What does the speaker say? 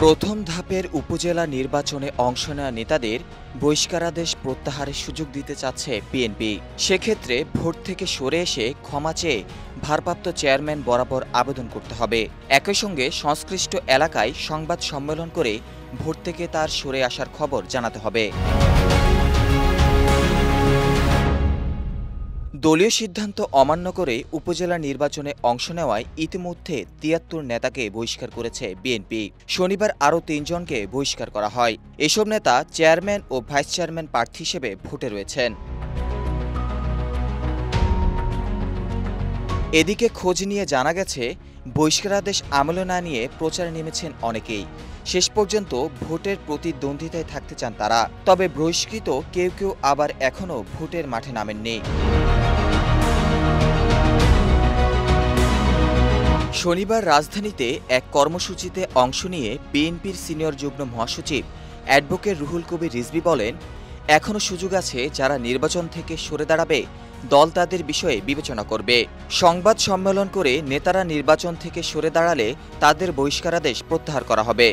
প্রথম ধাপের উপজেলা নির্বাচনে অংশ নেওয়া নেতাদের বহিষ্কারাদেশ প্রত্যাহারের সুযোগ দিতে চাচ্ছে বিএনপি। সেক্ষেত্রে ভোট থেকে সরে এসে ক্ষমা চেয়ে ভারপ্রাপ্ত চেয়ারম্যান বরাবর আবেদন করতে হবে। একই সঙ্গে সংশ্লিষ্ট এলাকায় সংবাদ সম্মেলন করে ভোট থেকে তার সরে আসার খবর জানাতে হবে। দলীয় সিদ্ধান্ত অমান্য করে উপজেলা নির্বাচনে অংশ নেওয়ায় ইতিমধ্যে ৭৩ নেতাকে বহিষ্কার করেছে বিএনপি। শনিবার আরও ৩ জনকে বহিষ্কার করা হয়। এসব নেতা চেয়ারম্যান ও ভাইস চেয়ারম্যান প্রার্থী হিসেবে ভোটে রয়েছেন। এদিকে খোঁজ নিয়ে জানা গেছে, বহিষ্কারাদেশ আমলে না নিয়ে প্রচারে নেমেছেন অনেকেই। শেষ পর্যন্ত ভোটের প্রতিদ্বন্দ্বিতায় থাকতে চান তারা। তবে বহিষ্কৃত কেউ কেউ আবার এখনও ভোটের মাঠে নামেননি। শনিবার রাজধানীতে এক কর্মসূচিতে অংশ নিয়ে বিএনপির সিনিয়র যুগ্ম মহাসচিব অ্যাডভোকেট রুহুল কবির রিজভী বলেন, এখনও সুযোগ আছে যারা নির্বাচন থেকে সরে দাঁড়াবে, দল তাদের বিষয়ে বিবেচনা করবে। সংবাদ সম্মেলন করে নেতারা নির্বাচন থেকে সরে দাঁড়ালে তাদের বহিষ্কারাদেশ প্রত্যাহার করা হবে।